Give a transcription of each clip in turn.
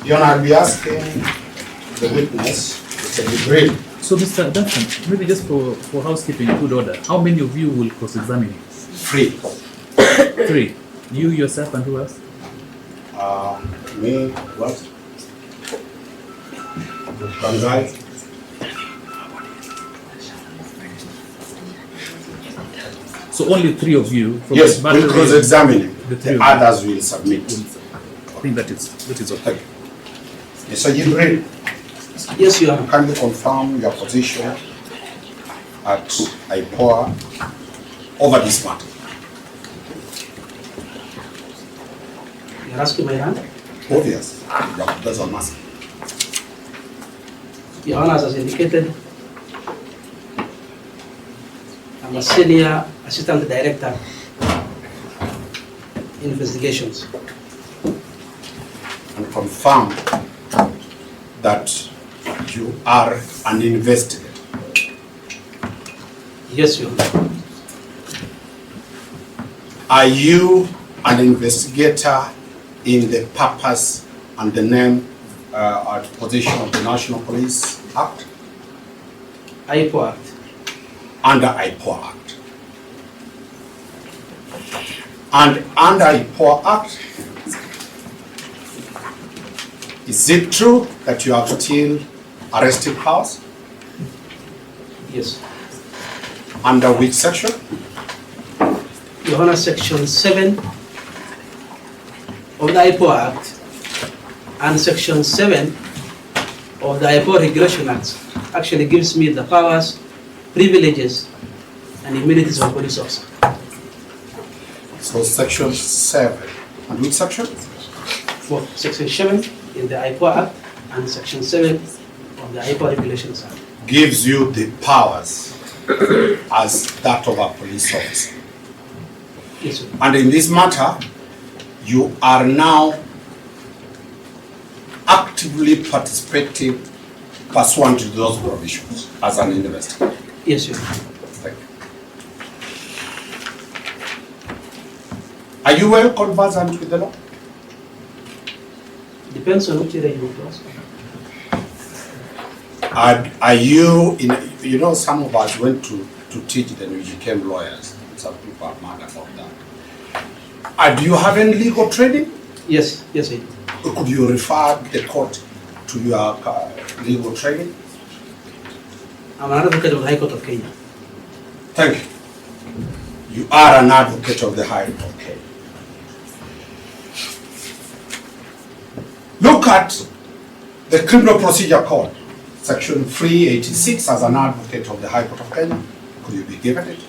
Your Honor, I'll be asking the witness, Mr. Jibril. So, Mr. Danstan, maybe just for housekeeping, good order, how many of you will cross-examine him? 3. 3. You, yourself, and who else? Me, what? Right. So only 3 of you? From Yes, the we'll cross-examine him. The others will submit. I think that is okay. Mr. Jibril. Yes, Your Honor. Can you confirm your position at IPOA over this matter? You're asking my hand? Obvious. That's what I'm asking. Your Honor, as indicated, I'm a senior assistant director in investigations. And confirm that you are an investigator. Yes, Your Honor. Are you an investigator in the purpose and the name or position of the National Police Act? IPOA Act. Under IPOA Act. And under IPOA Act, is it true that you have still arresting powers? Yes. Under which section? Your Honor, Section 7 of the IPOA Act and Section 7 of the IPOA Regulation Act actually gives me the powers, privileges, and immunities of a police officer. So Section 7. And which section? Both Section 7 in the IPOA Act and Section 7 of the IPOA Regulations Act. Gives you the powers as that of a police officer. Yes, sir. And in this matter, you are now actively participating pursuant to those provisions as an investigator. Yes, sir. Thank you. Are you well conversant with the law? Depends on which area you want to ask. Are you, you know, some of us went to teach, then we became lawyers. Some people are mad about that. Do you have any legal training? Yes, yes, I do. Could you refer the court to your legal training? I'm an advocate of the High Court of Kenya. Thank you. You are an advocate of the High Court of Kenya. Look at the Criminal Procedure Code, Section 386, as an advocate of the High Court of Kenya. Could you be given it?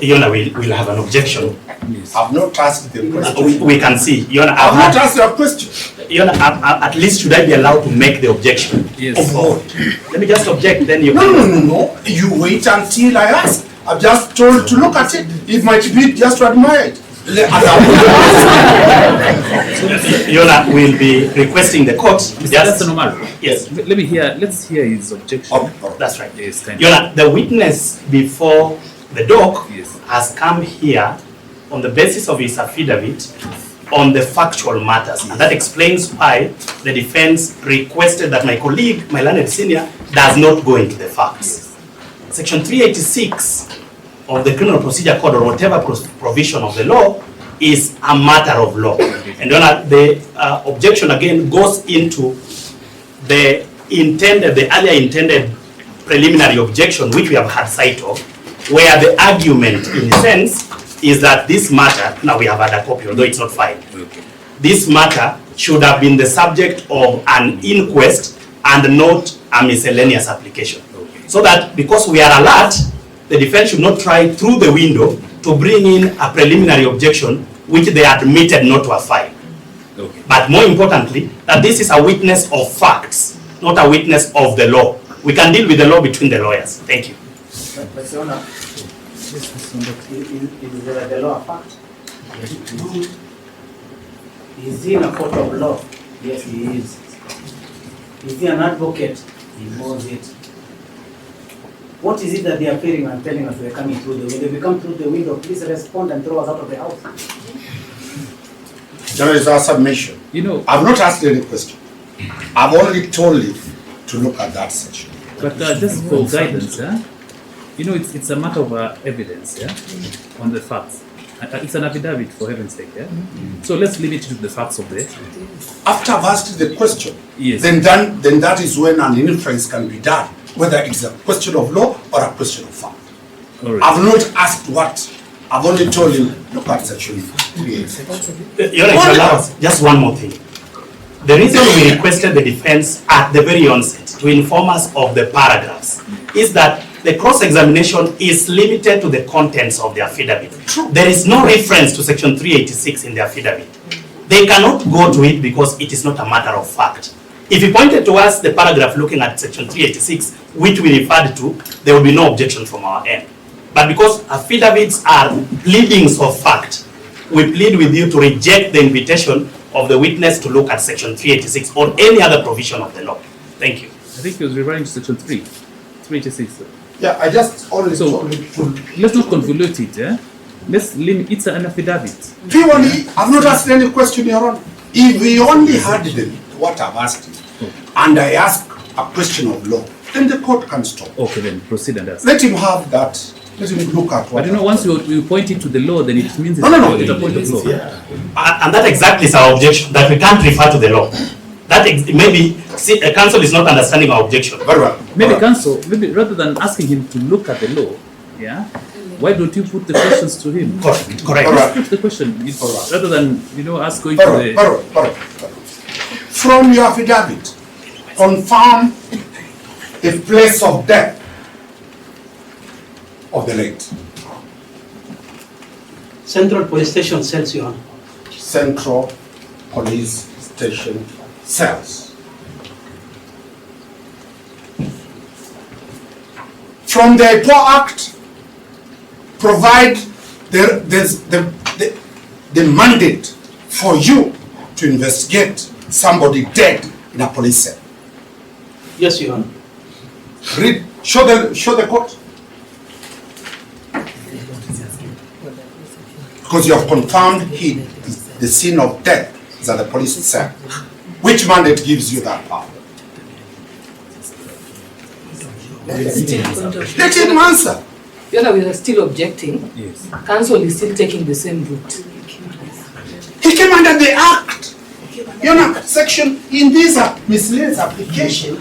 Your Honor, we'll have an objection. Yes. I've not asked the question. We can see. Your Honor, I've not asked your question. Your Honor, at least should I be allowed to make the objection? Yes. Of what? Let me just object, then you No. You wait until I ask. I've just told to look at it. It might be just to admire it. Your Honor, we'll be requesting the court to just... Danstan Omari. Yes. Let's hear his objection. That's right. Yes, thank Your Honor, the witness before the dock Yes. has come here on the basis of his affidavit on the factual matters. And that explains why the defense requested that my colleague, my learned senior, does not go into the facts. Section 386 of the Criminal Procedure Code, or whatever provision of the law, is a matter of law. And the objection again goes into the earlier intended preliminary objection, which we have had sight of, where the argument, in a sense, is that this matter, now we have had a copy, although it's not filed, this matter should have been the subject of an inquest and not a miscellaneous application. So that, because we are alert, the defense should not try through the window to bring in a preliminary objection which they admitted not to have filed. But more importantly, that this is a witness of facts, not a witness of the law. We can deal with the law between the lawyers. Thank you. But Your Honor, is the law a fact? Is he in a court of law? Yes, he is. Is he an advocate? He knows it. What is it that they are fearing and telling us we are coming through the window? If we come through the window, please respond and throw us out of the house. There is a submission. You know, I've not asked any question. I've only told you to look at that section. but just for guidance, you know, it's a matter of evidence, on the facts. It's an affidavit, for heaven's sake, So let's limit it to the facts of the. After I've asked the question, Yes. then that is when an inference can be done, whether it's a question of law or a question of fact. All right. I've not asked what. I've only told him, look at section 386. Your Excellency, just one more thing. The reason we requested the defense at the very onset to inform us of the paragraphs is that the cross-examination is limited to the contents of the affidavit. There is no reference to section 386 in the affidavit. They cannot go to it because it is not a matter of fact. If you pointed to us the paragraph looking at section 386, which we referred to, there will be no objection from our end. But because affidavits are pleadings of fact, we plead with you to reject the invitation of the witness to look at section 386 or any other provision of the law. Thank you. I think he was referring to section 386. Yeah, I just only So told him to. let's not convolute it, Let's limit. It's an affidavit. Purely, I've not asked any question, Your Honor. If we only had what I've asked him, and I ask a question of law, then the court can stop. Okay, then proceed and ask. Let him have that. Let him look at what. But you know, once you point it to the law, then it means it's No. it's a point of law. And that exactly is our objection, that we can't refer to the law. That maybe a counsel is not understanding our objection. Very well. Maybe counsel, maybe rather than asking him to look at the law, why don't you put the questions to him? Correct. Alright. Put the question Alright. rather than us going to the. From your affidavit, confirm the place of death of the late. Central Police Station cells, Your Honor. Central Police Station cells. From the IPOA Act, provide the mandate for you to investigate somebody dead in a police cell. Yes, Your Honor. Read, show the court. Because you have confirmed the scene of death is at the police cell. Which mandate gives you that power? Let him answer. Your Honor, we are still objecting. Yes. Counsel is still taking the same route. He came under the act. You know, section in this miscellaneous application,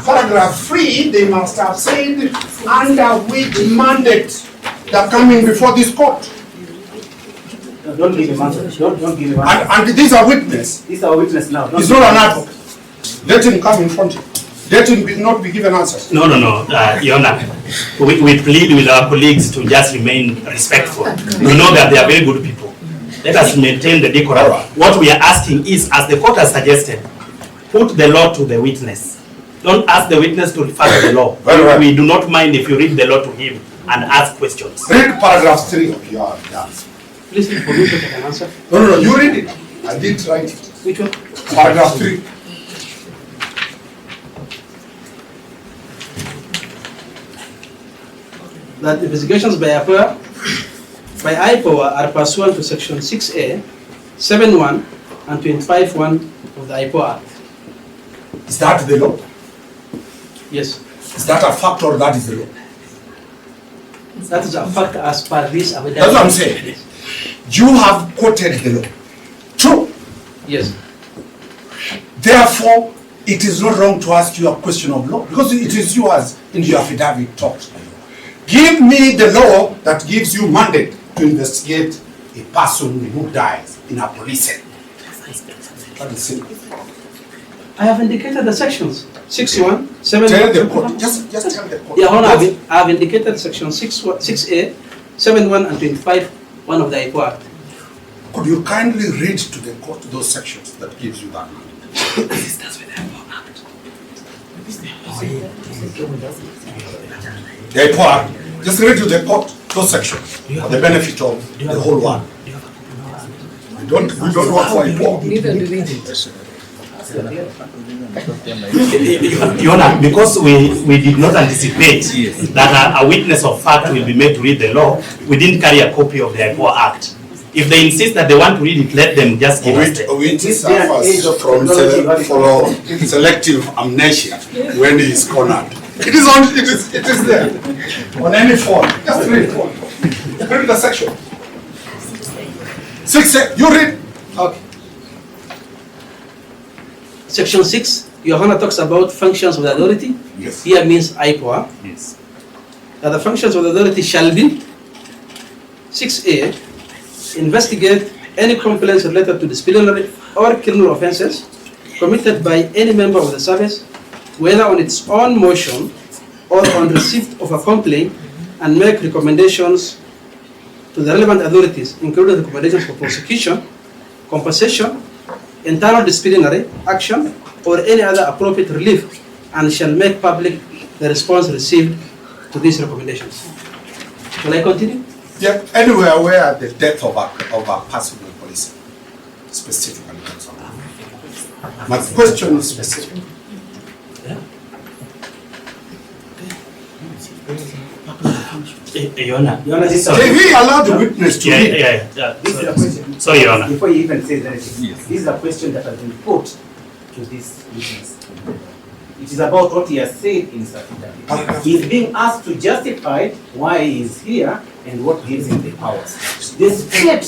paragraph 3, they must have said under which mandate they're coming before this court. Don't give him answer. Don't give him answer. And these are witness. These are witness now. He's not an advocate. Let him come in front of you. Let him not be given answers. No, Your Honor. We plead with our colleagues to just remain respectful. We know that they are very good people. Let us maintain the decorum. What we are asking is, as the court has suggested, put the law to the witness. Don't ask the witness to follow the law. Very well. We do not mind if you read the law to him and ask questions. Read paragraph 3 of your dance. Please leave for me to take an answer. No, you read it. I did write it. Which one? Paragraph 3. That investigations by IPOA are pursuant to section 6A, 7.1 and 25.1 of the IPOA Act. Is that the law? Yes, Is that a fact or that is the law? that is a fact as per this affidavit. That's what I'm saying. You have quoted the law. True. Yes. Therefore, it is not wrong to ask you a question of law because it is yours in your affidavit talks. Give me the law that gives you mandate to investigate a person who dies in a police cell. That is simple. I have indicated the sections. 6.1, 7. Tell the court. Just tell the court. Yeah, Honor, I have indicated section 6A, 7.1 and 25.1 of the IPOA Act. Could you kindly read to the court those sections that gives you that mandate? The IPOA, just read to the court those sections for the benefit of the whole world. We don't work for IPOA. Neither do we. Your Honor, because we did not anticipate that a witness of fact will be made to read the law, we didn't carry a copy of the IPOA Act. If they insist that they want to read it, let them just give us the... Which This day and age suffers of from technology, follow selective amnesia when he is cornered. It is on. It is there on any phone. Just read phone. Read the section. 6. You read. Okay. Section 6, Your Honor, talks about functions of the authority. Yes. Here means IPOA. Yes. That the functions of the authority shall be 6A, investigate any complaints related to disciplinary or criminal offences committed by any member of the service, whether on its own motion or on receipt of a complaint, and make recommendations to the relevant authorities, including recommendations for prosecution, compensation, internal disciplinary action, or any other appropriate relief, and shall make public the response received to these recommendations. Shall I continue? Yeah. Anywhere where the death of a person in police specifically comes up. My question is specific. Your Honor. Your Honor, this Can we allow the witness to read? Yeah. This is a question. Sorry, Your Honor. Before you even say anything, Yes. this is a question that has been put to this witness. It is about what he has said in his affidavit. He is being asked to justify why he is here and what gives him the powers. The state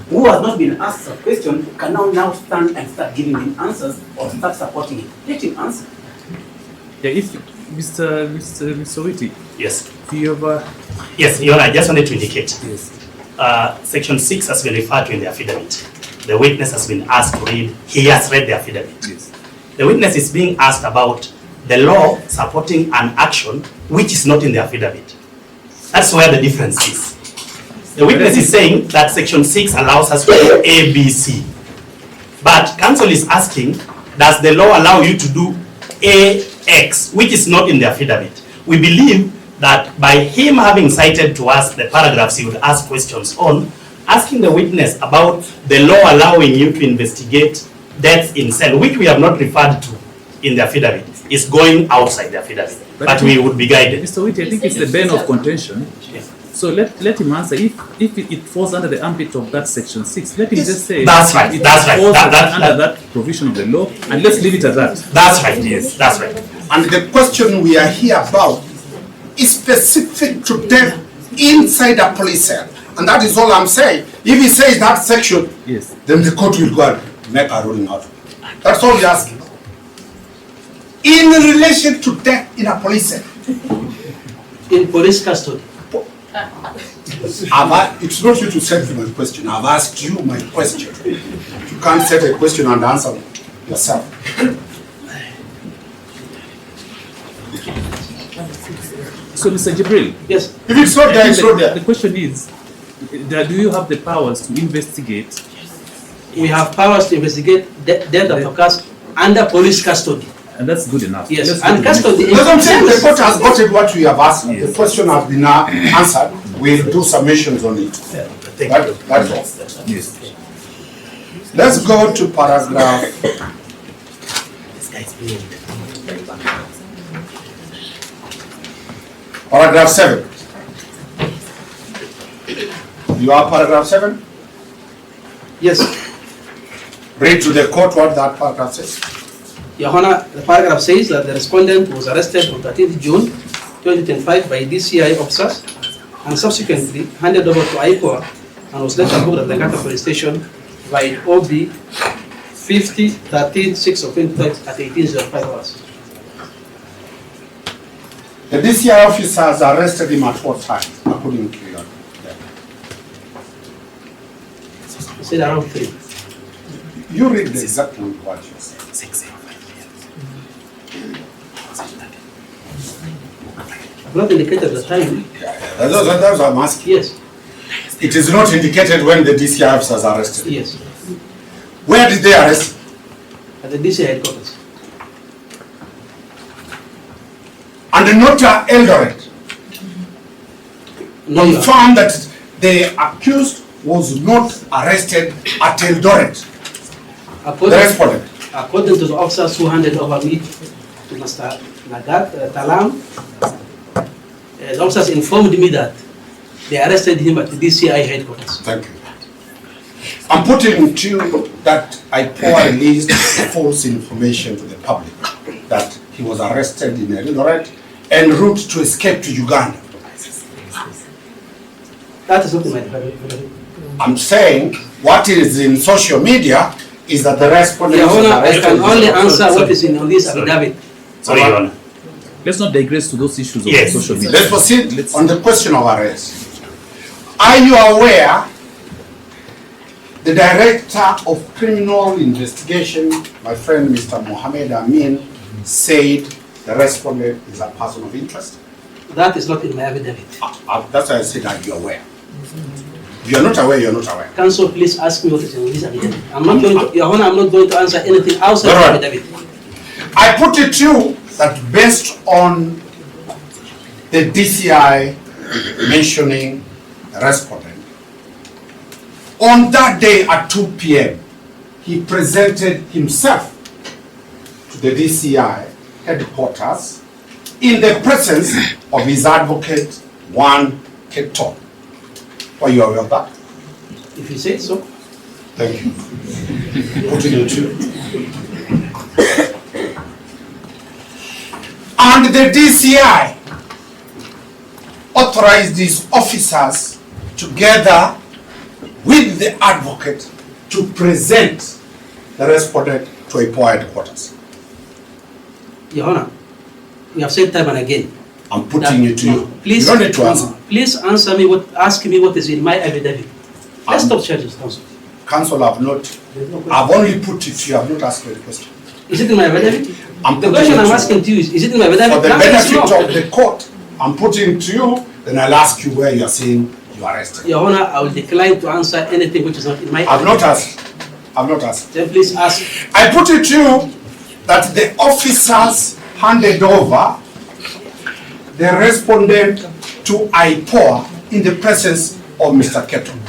who has not been asked a question can now stand and start giving him answers or start supporting him. Let him answer. Yeah, if Mr. Witty, Yes. do you have Yes, Your Honor, I just wanted to indicate. yes. Section 6 has been referred to in the affidavit. The witness has been asked to read. He has read the affidavit. Yes. The witness is being asked about the law supporting an action which is not in the affidavit. That's where the difference is. The witness is saying that Section 6 allows us to do A, B, C. But counsel is asking, does the law allow you to do A, X, which is not in the affidavit? We believe that by him having cited to us the paragraphs he would ask questions on, asking the witness about the law allowing you to investigate deaths in cell, which we have not referred to in the affidavit, is going outside the affidavit. But we would be guided. Mr. Witty, I think it's the bane of contention. So let him answer. If it falls under the ambit of that section 6, let him just say That's right, it that's right. falls That- under that provision of the law, and let's leave it at that. That's right, yes, that's right. And the question we are here about is specific to death inside a police cell. And that is all I'm saying. If he says that section, Yes. then the court will go and make a ruling out. That's all we're asking. In relation to death in a police cell, In police custody. it's not you to send me my question. I've asked you my question. You can't set a question and answer yourself. So, Mr. Jibril, Yes. If it's not there, I it's think not there. the question is, do you have the powers to investigate? We have powers to investigate death that occurs under police custody. And that's good enough. Yes, Let's and go to the next. custody. Because I'm saying the court has gotten what we have asked. Yes. The question has been answered. We'll do submissions on it. That's all. Yes. Let's go to paragraph. Paragraph 7. You have paragraph 7? Yes. Read to the court what that paragraph says. Your Honor, the paragraph says that the respondent was arrested on 13th June 2025 by DCI officers and subsequently handed over to IPOA and was later booked at the Gata police station by OB 50-13-6 of 2025 at 18:05 hours. The DCI officers arrested him at what time, according to you? He said around 3. You read the exact what you said. I've not indicated the time. That's what I'm asking. Yes, It is not indicated when the DCI officers arrested him. yes, Where did they arrest him? at the DCI headquarters. And not Eldoret No, Your Honor. confirmed that the accused was not arrested at Eldoret. The respondent. According to the officers who handed over me to Mr. Taalam, the officers informed me that they arrested him at the DCI headquarters. Thank you. I'm putting to you that IPOA released false information to the public that he was arrested in Eldoret en route to escape to Uganda. That is not in my affidavit. I'm saying what is in social media is that the respondent Your was Honor, I arrested. can only answer Sorry. what is in this affidavit. Sorry, Your Honor. Let's not digress to those issues of Yes. social media. Let's proceed Let's- on the question of arrest. Are you aware the Director of Criminal Investigation, my friend Mr. Mohammed Amin, said the respondent is a person of interest? That is not in my affidavit. That's why I said, are you aware? If you are not aware, you are not aware. Counsel, please ask me what is in this affidavit. I'm not going to, Your Honor, I'm not going to answer anything outside the All right. affidavit. I put it to you that based on the DCI mentioning the respondent, on that day at 2 p.m., he presented himself to the DCI headquarters in the presence of his advocate, Juan Keton. Were you aware of that? If you say so. Thank you. Putting it to you. And the DCI authorized these officers together with the advocate to present the respondent to IPOA headquarters. Your Honor, we have said time and again. I'm putting it to you. Please, You don't need to answer. Please answer me ask me what is in my affidavit. Let's stop charges, Counsel. Counsel, I've only put it to you, I've not asked you a question. Is it in my affidavit? I'm The putting question it I'm to you. asking to you is it in my affidavit? For the The answer is benefit no. of the court, I'm putting it to you, then I'll ask you where you are saying you are arrested. Your Honor, I will decline to answer anything which is not in my I've not asked. I've not asked. Then please ask. I put it to you that the officers handed over the respondent to IPOA in the presence of Mr. Keton.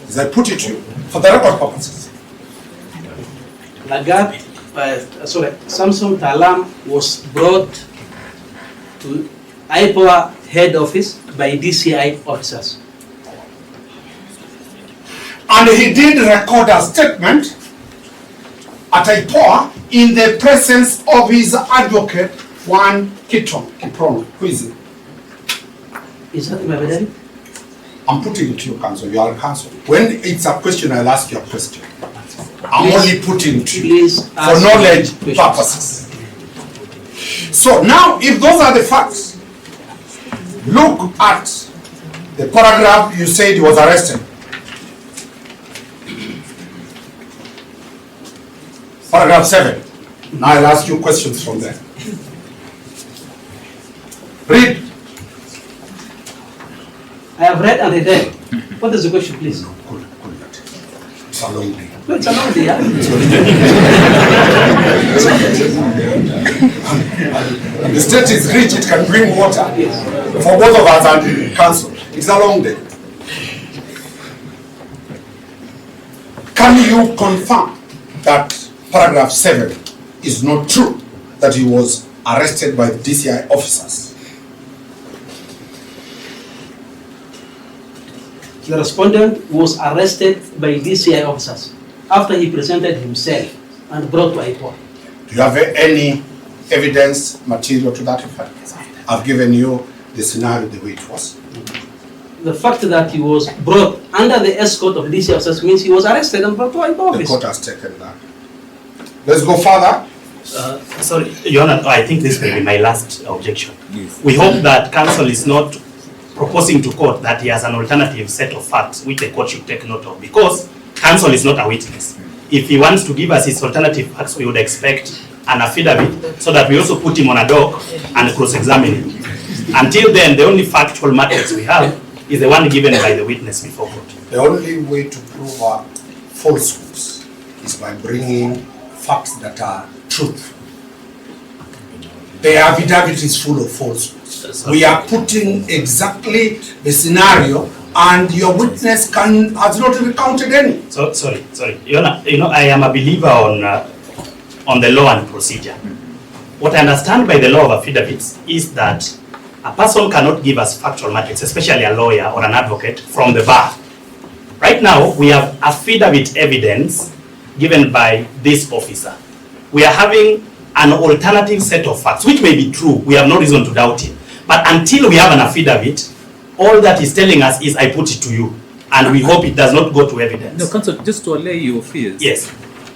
As I put it to you, for the record purposes. Samson Taalam was brought to IPOA head office by DCI officers. And he did record a statement at IPOA in the presence of his advocate, Juan Kiprono. Who is it? Is that in my affidavit? I'm putting it to you, counsel. You are counsel. When it's a question, I'll ask you a question. I'm Please- only putting it to you Please for ask knowledge questions. purposes. So now, if those are the facts, look at the paragraph you said he was arrested. Paragraph 7. Now I'll ask you questions from there. Read. I have read and read. What is the question, please? It's a long day. No, it's a long day, yeah? The state is rich, it can bring water for both of us and council. It's a long day. Can you confirm that paragraph 7 is not true, that he was arrested by the DCI officers? The respondent was arrested by DCI officers after he presented himself and brought to IPOA. Do you have any evidence material to that effect? I've given you the scenario the way it was. The fact that he was brought under the escort of DCI officers means he was arrested and brought to IPOA The office. court has taken that. Let's go further. Sorry, Your Honor, I think this will be my last objection. We hope that counsel is not proposing to court that he has an alternative set of facts which the court should take note of, because counsel is not a witness. If he wants to give us his alternative facts, we would expect an affidavit so that we also put him on a dock and cross-examine him. Until then, the only factual matters we have is the one given by the witness before court. The only way to prove falsehoods is by bringing facts that are truth. The affidavit is full of falsehoods. We are putting exactly the scenario, and your witness has not recounted any. So, sorry. Your Honor, I am a believer on the law and procedure. What I understand by the law of affidavits is that a person cannot give us factual matters, especially a lawyer or an advocate, from the bar. Right? Right now, we have affidavit evidence given by this officer. We are having an alternative set of facts, which may be true. We have no reason to doubt it. But until we have an affidavit, all that is telling us is I put it to you. And we hope it does not go to evidence. No, counsel, just to allay your fears. Yes.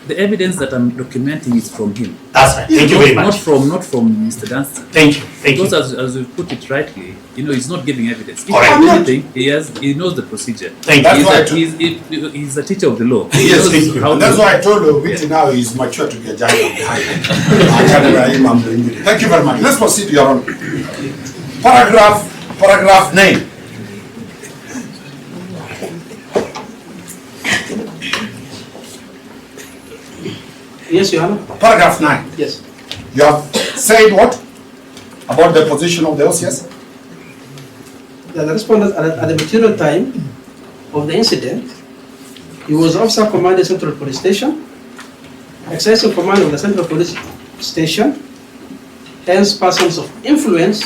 The evidence that I'm documenting is from him. That's right. Thank you very much. Not from Mr. Danstan. Thank you. Thank you. Because as you put it rightly, he's not giving evidence. If Correct. anything, he knows the procedure. Thank you. He's a teacher of the law. Yes, He knows how that's to- why I told you, which now is mature to be a giant. Thank you very much. Let's proceed, Your Honor. Paragraph 9. Yes, Your Honor. Paragraph 9. Yes. You have said what? About the position of the OCS? The respondent at the material time of the incident, he was officer commanding Central Police Station, exercising command of the Central Police Station, hence persons of influence,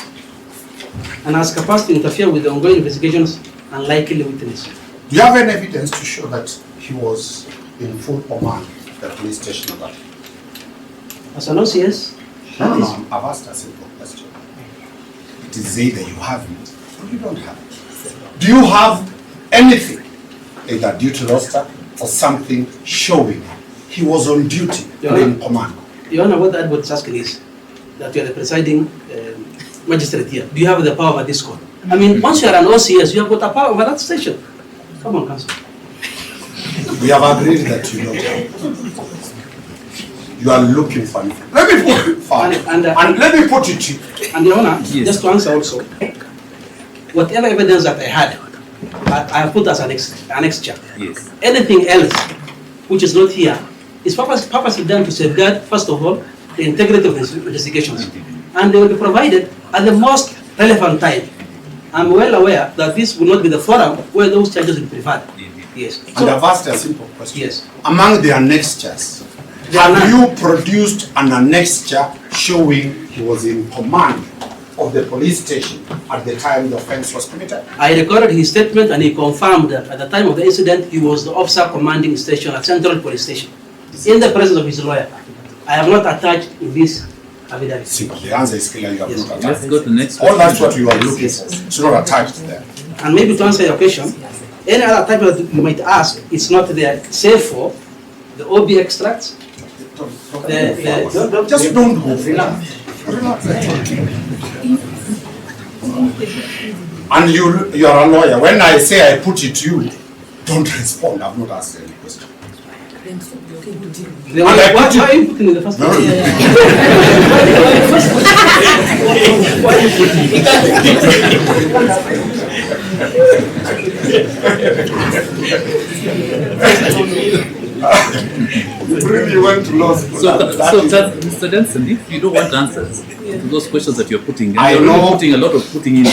and has capacity to interfere with the ongoing investigations and likely witness. Do you have any evidence to show that he was in full command of the police station of that? As an OCS, No, I've asked a simple question. It is either you have it or you don't have it. Do you have anything, either duty roster or something showing he was on duty or in command? Your Honor, what the advocate is asking is that you are the presiding magistrate here. Do you have the power at this court? I mean, once you are an OCS, you have got a power over that station. Come on, counsel. We have agreed that you don't have. You are looking for it. Let me put it far. And let me put it to you. And Your Honor, Yes. just to answer also, whatever evidence that I had, I have put as an extra. Yes. Anything else which is not here is purposely done to safeguard, first of all, the integrity of the investigations. And they will be provided at the most relevant time. I'm well aware that this will not be the forum where those charges will be preferred. Yes. And I've asked a simple question. Yes. Among the annexures, There are have you produced an annexure showing he was in command of the police station at the time the offense was committed? I recorded his statement and he confirmed that at the time of the incident, he was the officer commanding station at Central Police Station, in the presence of his lawyer. I have not attached in this affidavit. Simple. The answer is clear. You have Yes. not Let's attached. go to the next All that's question. what you are looking for. It's not attached there. And maybe to answer your question, any other type that you might ask, it's not there, save for the OB extracts. Just don't go. Relax. And you are a lawyer. When I say I put it to you, don't respond. I've not asked any question. Why are you putting in the first No, place? You really went to law school. Mr. Danstan, if you don't want answers to those questions that you're putting, I you're know. really putting a lot of putting in. You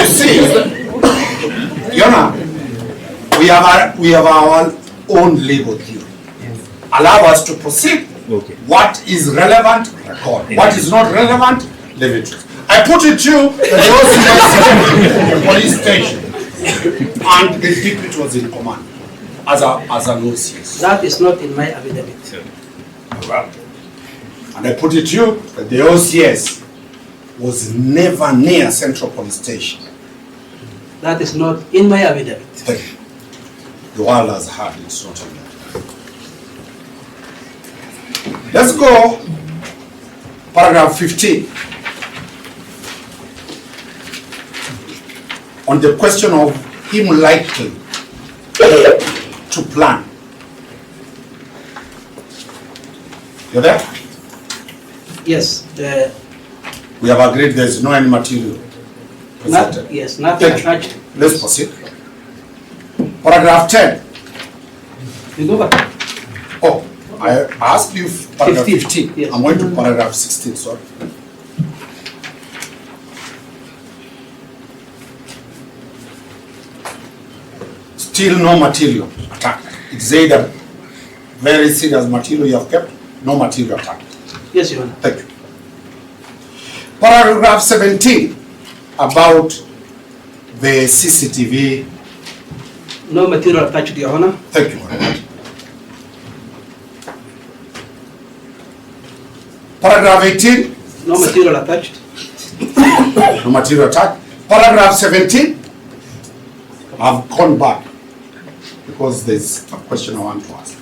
see, Yona, we have our own legal theory. Allow us to proceed. Okay. What is relevant, record. What is not relevant, leave it. I put it to you that the police station and the deputy was in command as an OCS. That is not in my affidavit. And I put it to you that the OCS was never near Central Police Station. That is not in my affidavit. Thank you. The world has heard it's not in there. Let's go, paragraph 15. On the question of him likely to plan. You there? Yes. We have agreed there is no any material presented. Yes, nothing Thank you. attached. Let's proceed. Paragraph 10. You go back. Oh, I asked you paragraph 15, 15. yes. I'm going to paragraph 16, sorry. Still no material attack. It's either very serious material you have kept, no material attack. Yes, Your Honor. Thank you. Paragraph 17 about the CCTV No material attached, Your Honor. Thank you very much. Paragraph 18. No material attached. No material attached. Paragraph 17. I've gone back because there's a question I want to ask.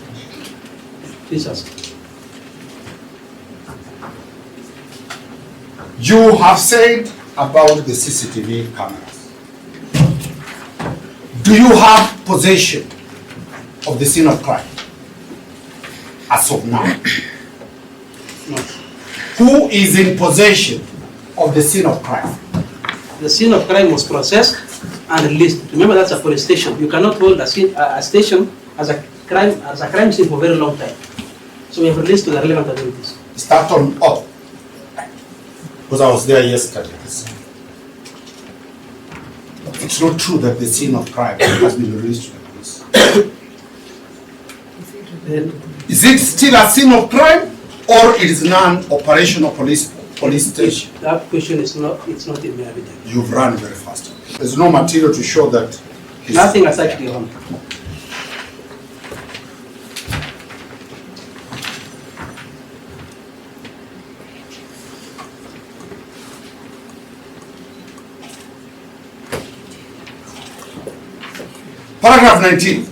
Please ask. You have said about the CCTV cameras. Do you have possession of the scene of crime as of now? No. Who is in possession of the scene of crime? The scene of crime was processed and released. Remember, that's a police station. You cannot hold a station as a crime scene for a very long time. So we have released to the relevant authorities. Start on off. Because I was there yesterday. It's not true that the scene of crime has been released to the police. Is it still a scene of crime or it is non-operational police station? That question is not, it's not in the evidence. You've run very fast. There's no material to show that. Nothing as such, Your Honor. Paragraph 19.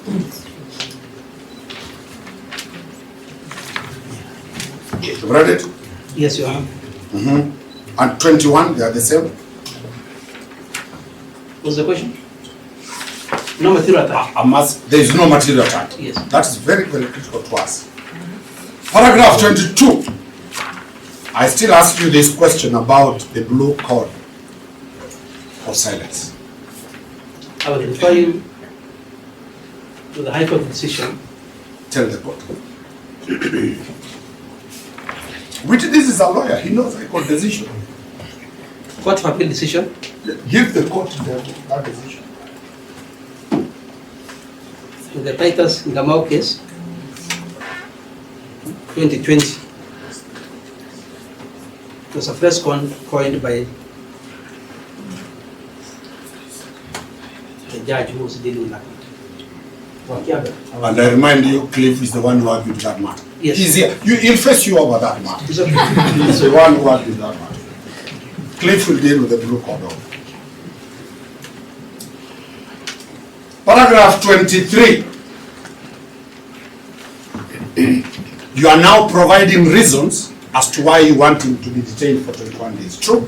You've read it? Yes, Your Honor. And 21, they are the same? What's the question? No material attached. There is no material attached. Yes. That is very, very critical to us. Paragraph 22. I still ask you this question about the blue code of silence. I will refer you to the High Court decision. Tell the court. This is a lawyer. He knows High Court decision. Court of Appeal decision. Give the court that decision. In the Titus Ngamau case, 2020. It was a phrase coined by the judge who was dealing with that matter. And I remind you, Cliff is the one who argued that matter. Yes. He's here. He'll face you over that matter. It's okay. He's the one who argued that matter. Cliff will deal with the blue code. Paragraph 23. You are now providing reasons as to why you want him to be detained for 21 days. True?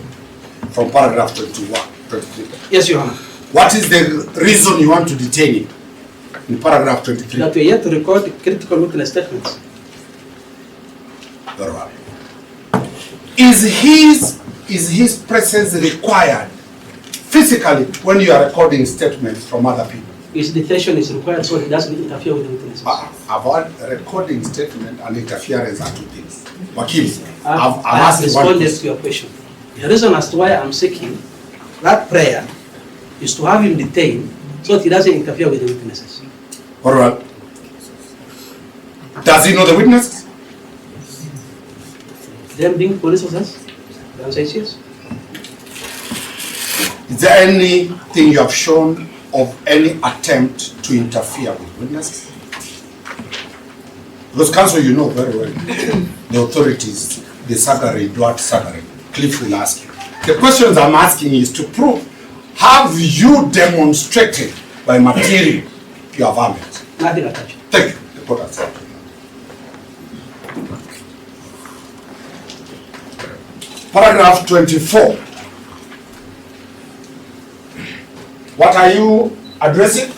From paragraph 21, 23. Yes, Your Honor. What is the reason you want to detain him? In paragraph 23. That we are yet to record critical witness statements. Very well. Is his presence required physically when you are recording statements from other people? His detention is required so he doesn't interfere with the witnesses. About recording statement and interference are two things. Wakil, I have responded to your question. The reason as to why I'm seeking that prayer is to have him detained so that he doesn't interfere with the witnesses. All right. Does he know the witnesses? Them being police officers? The answer is yes. Is there anything you have shown of any attempt to interfere with witnesses? Because counsel, you know very well, the authorities, the Sagari, Duat Sagari, Cliff will ask you. The questions I'm asking is to prove, have you demonstrated by material you have harmed? Nothing attached. Thank you. The court has said. Paragraph 24. What are you addressing?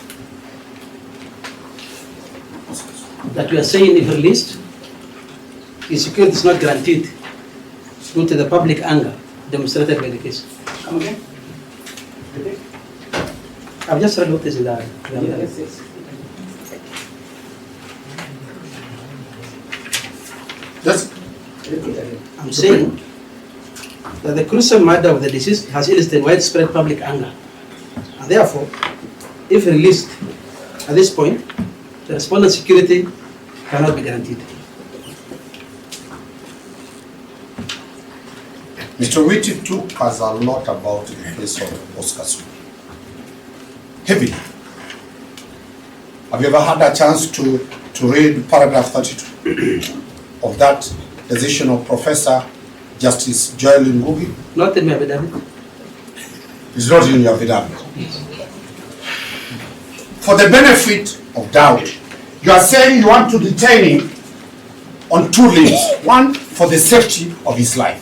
That we are saying if released, his security is not guaranteed due to the public anger demonstrated by the case. Come again? I've just read what is in the yes. Yes. I'm saying that the crucial matter of the deceased has elicited widespread public anger. And therefore, if released at this point, the respondent's security cannot be guaranteed. Mr. Witty took us a lot about the case of Oscar Sudi. Heavily. Have you ever had a chance to read paragraph 32 of that decision of Professor Justice Joel Ngugi? Not in my affidavit. It's not in your affidavit. For the benefit of doubt, you are saying you want to detain him on two limbs. One, for the safety of his life.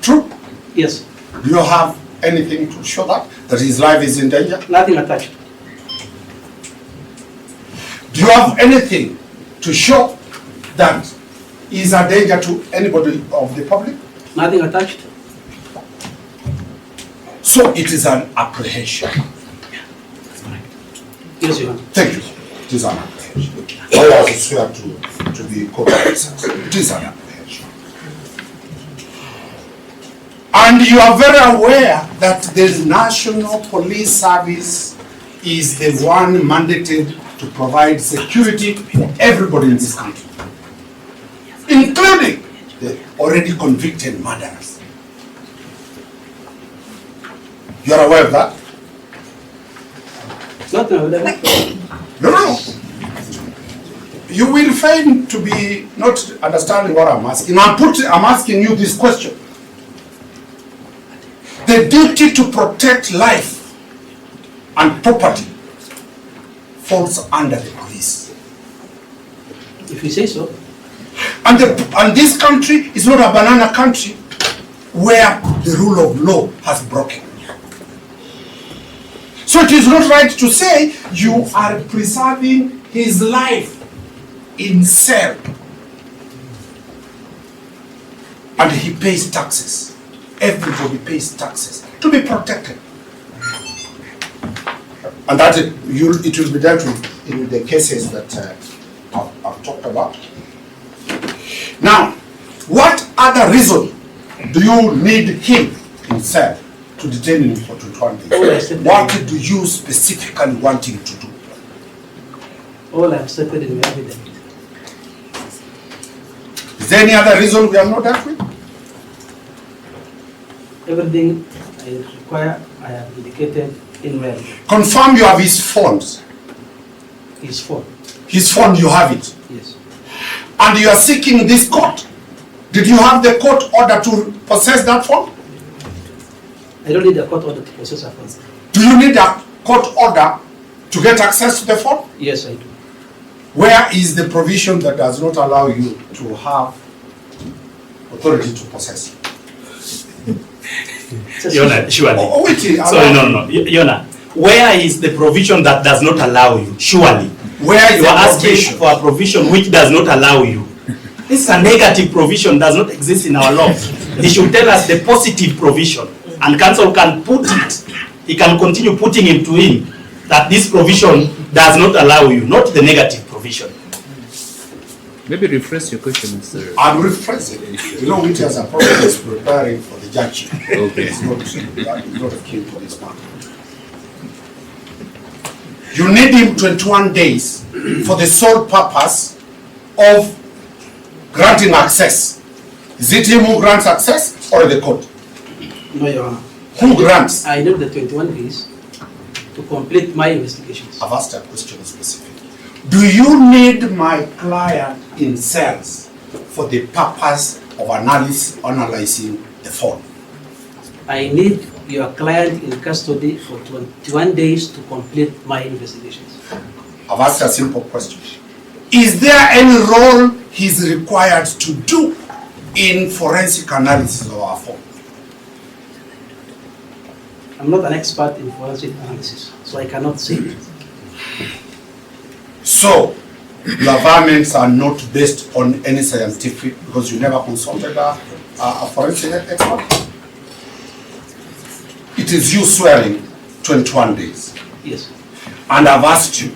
True? Yes. Do you have anything to show that his life is in danger? Nothing attached. Do you have anything to show that he is a danger to anybody of the public? Nothing attached. So it is an apprehension. Yes, Your Honor. Thank you. It is an apprehension. Lawyers swear to be court officers. It is an apprehension. And you are very aware that the National Police Service is the one mandated to provide security for everybody in this country, including the already convicted murderers. You are aware of that? Not in my affidavit. No. You will find to be not understanding what I'm asking. I'm asking you this question. The duty to protect life and property falls under the police. If you say so. And this country is not a banana country where the rule of law has broken. So it is not right to say you are preserving his life in cell. And he pays taxes. Everybody pays taxes to be protected. And that it will be dealt with in the cases that I've talked about. Now, what other reason do you need him in cell to detain him for 21 days? What do you specifically want him to do? All I have stated in my affidavit. Is there any other reason we have not dealt with? Everything I require, I have indicated in my affidavit. Confirm you have his phones. His phone. His phone, you have it. Yes. And you are seeking this court. Did you have the court order to possess that phone? I don't need a court order to possess a phone. Do you need a court order to get access to the phone? Yes, I do. Where is the provision that does not allow you to have authority to possess? Yona, surely. Wait, Sorry, no. Yona, where is the provision that does not allow you? Surely. Where is You are the asking provision? for a provision which does not allow you. This is a negative provision, does not exist in our law. He should tell us the positive provision, and counsel can put it. He can continue putting it to him that this provision does not allow you, not the negative provision. Maybe rephrase your question, Mr. I'll rephrase it. You know, which has a problem is preparing for the judge. Okay. It's not a key for this matter. You need him 21 days for the sole purpose of granting access. Is it him who grants access or the court? No, Your Honor. Who grants? I need the 21 days to complete my investigations. I've asked a question specific. Do you need my client in cells for the purpose of analyzing the phone? I need your client in custody for 21 days to complete my investigations. I've asked a simple question. Is there any role he's required to do in forensic analysis of our phone? I'm not an expert in forensic analysis, so I cannot say it. So, your arguments are not based on any scientific, because you never consulted a forensic expert? It is you swearing 21 days. Yes. And I've asked you,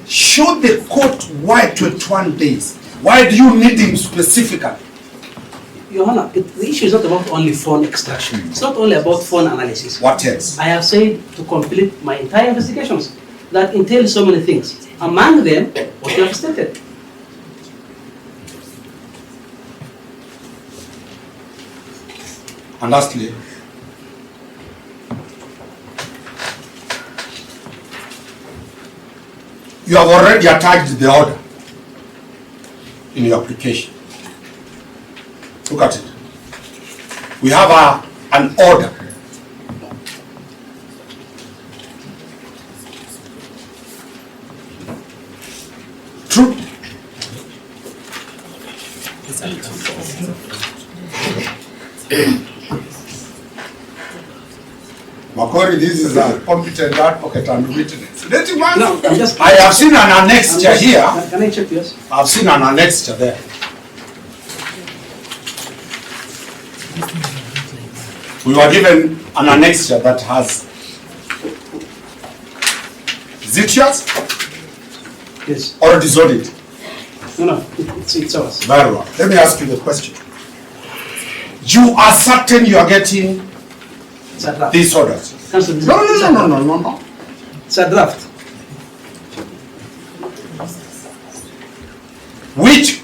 should the court why 21 days? Why do you need him specifically? Your Honor, the issue is not about only phone extraction. It's not only about phone analysis. What else? I have said to complete my entire investigations that entail so many things. Among them, what you have stated. And lastly, You have already attached the order in your application. Look at it. We have an order. True. Makori, this is a competent advocate and witness. No, I'm just. I have seen an annexure here. Can I check yours? I've seen an annexure there. We were given an annexure that has. Is it yours? Yes. Or disowned it? No, it's ours. Very well. Let me ask you the question. You are certain you are getting It's a draft. these orders? Counsel, No. It's a draft. Which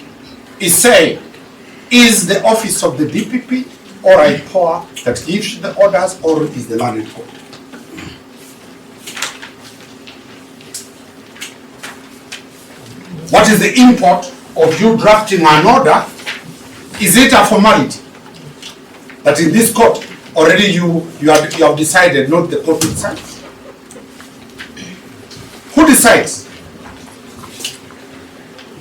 is saying, is the office of the DPP or IPOA that gives the orders, or is the learned court? What is the import of you drafting an order? Is it a formality that in this court already you have decided, not the court itself? Who decides?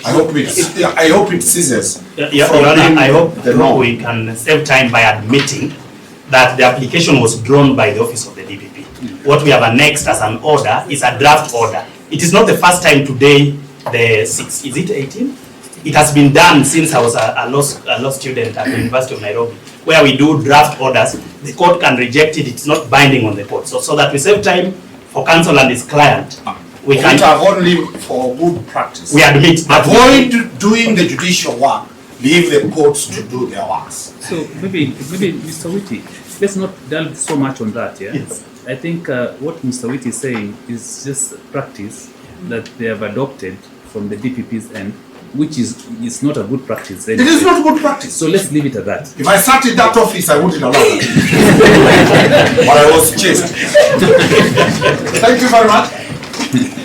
I hope it ceases. Your from Honor, being I hope the norm. we can save time by admitting that the application was drawn by the office of the DPP. What we have annexed as an order is a draft order. It is not the first time today, is it 18? It has been done since I was a law student at the University of Nairobi, where we do draft orders. The court can reject it. It's not binding on the court. So that we save time for counsel and his client, we can have only for good practice. we admit that Avoid doing the judicial work. Leave the courts to do their works. So maybe Mr. Whitty, let's not delve so much on that. Yeah. Yes. I think what Mr. Whitty is saying is just practice that they have adopted from the DPP's end, which is not a good practice. It is not good practice. So let's leave it at that. If I sat in that office, I wouldn't allow that. But I was chased. Thank you very much.